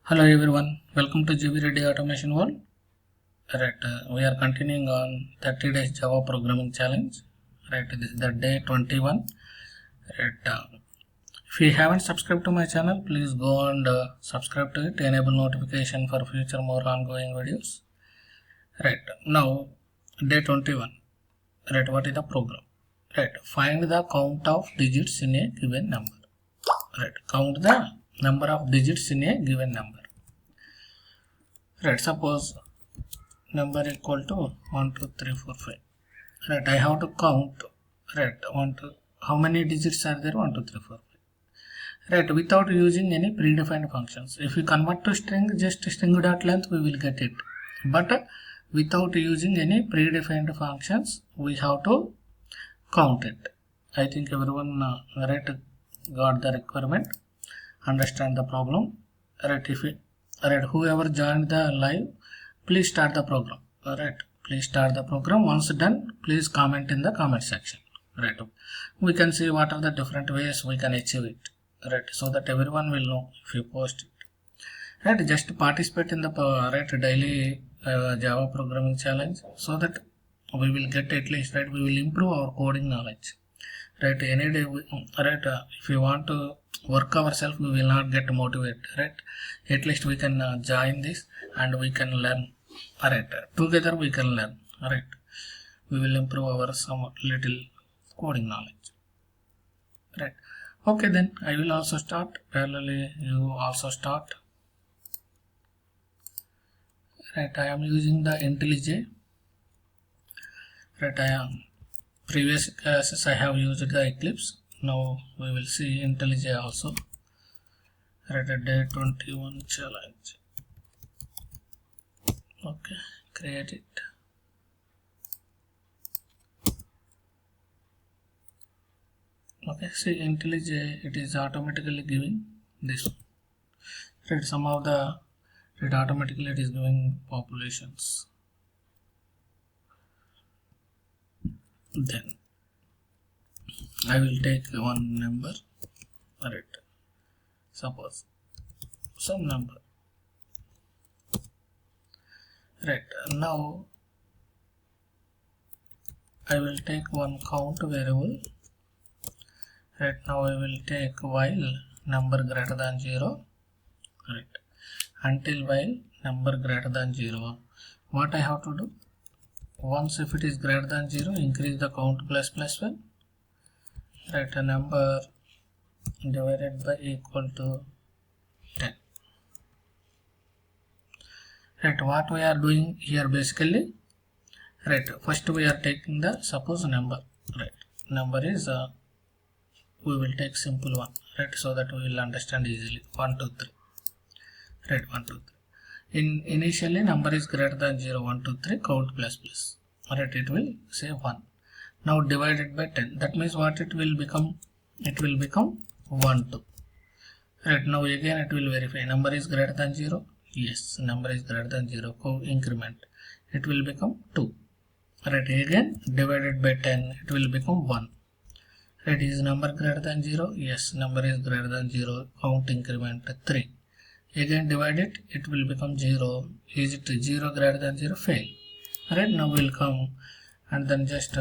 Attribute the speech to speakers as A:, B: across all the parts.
A: Hello everyone, welcome to GB Ready Automation World. Right, we are continuing on 30 days Java programming challenge. Right, this is the day 21. Right, if you haven't subscribed to my channel, please go and subscribe to it. Enable notification for future more ongoing videos. Right, now day 21. Right, what is the program? Right, find the count of digits in a given number. Right, count the number of digits in a given number. Right, suppose number equal to 1 2 3 4 5. Right, I have to count. Right, how many digits are there? 1 2 3 4 5. Right, without using any predefined functions. If we convert to string, just string.length we will get it. But without using any predefined functions, we have to count it. I think everyone right got the requirement, understand the problem. Right, whoever joined the live, please start the program. Right, please start the program. Once done, please comment in the comment section. Right, we can see what are the different ways we can achieve it. Right, so that everyone will know if you post it. Right, just participate in the daily Java programming challenge, so that we will get at least, right, we will improve our coding knowledge. Right, any day if we want to work ourselves, we will not get motivated. Right, at least we can join this and we can learn. Right, together we can learn. Right, we will improve our some little coding knowledge. Right, okay, then I will also start. Parallelly you also start. Right, I am using the IntelliJ. Right, previous classes I have used the Eclipse. Now we will see IntelliJ also. Right, day 21 challenge. Okay, create it. Okay, see IntelliJ, it is automatically giving this. Right, some of the automatically it is giving populations. Then I will take one number. Right, suppose some number. Right, now I will take one count variable. Right, now I will take while number greater than 0. Right, until while number greater than 0. What I have to do? Once if it is greater than 0, increase the count plus 1. Right, a number divided by equal to 10. Right, what we are doing here basically, right, first we are taking the suppose number. Right, number is we will take simple one. Right, so that we will understand easily. 1 2 3. Right, 1 2 3. Initially number is greater than 0, 1 2 3, count plus. Right, it will say 1. Now divided by 10. That means what it will become? It will become 1 2. Right, now again it will verify number is greater than 0. Yes, number is greater than 0. Increment. It will become 2. Right, again divided by 10. It will become 1. Right, is number greater than 0? Yes, number is greater than 0. Count increment 3. Again divide it. It will become 0. Is it 0 greater than 0? Fail. Right, now will come and then just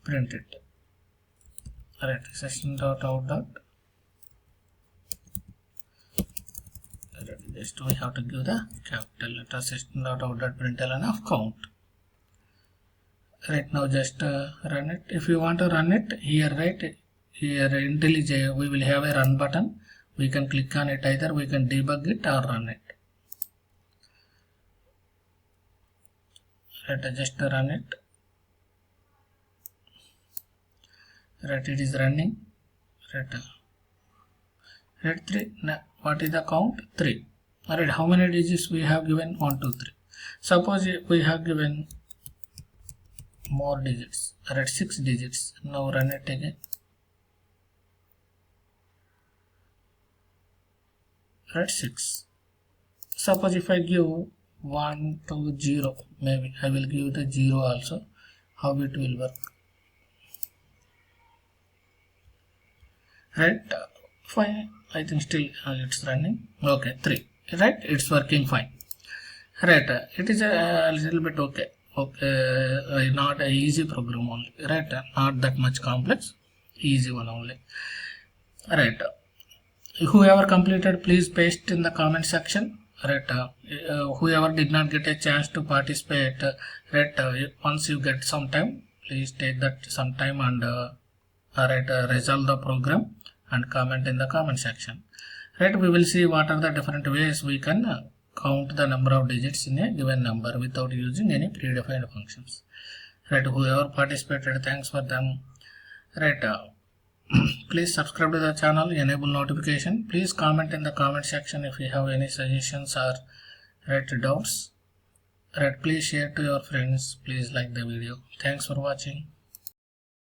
A: print it. Right, system.out. Just we have to give the capital letter system.out.println of count. Right, now just run it. If you want to run it here, right, here IntelliJ we will have a run button. We can click on it. Either we can debug it or run it. Right, just run it. Right, it is running. Right, 3. Now, what is the count? 3. Alright, how many digits we have given? 1 2 3. Suppose we have given more digits. Alright, 6 digits. Now run it again. Right, 6. Suppose if I give 1 2 0, maybe I will give the 0 also. How it will work? Right, fine. I think still it's running. Okay, 3. right? It's working fine, right? It is a little bit okay, not a easy program only, right? Not that much complex, easy one only, right? Whoever completed, please paste in the comment section, right? Whoever did not get a chance to participate, right? Once you get some time, please take that some time and resolve the program and comment in the comment section, right? We will see what are the different ways we can count the number of digits in a given number without using any predefined functions, right? Whoever participated, thanks for them, right? Please subscribe to the channel, enable notification. Please comment in the comment section if you have any suggestions or right doubts, right? Please share to your friends. Please like the video. Thanks for watching.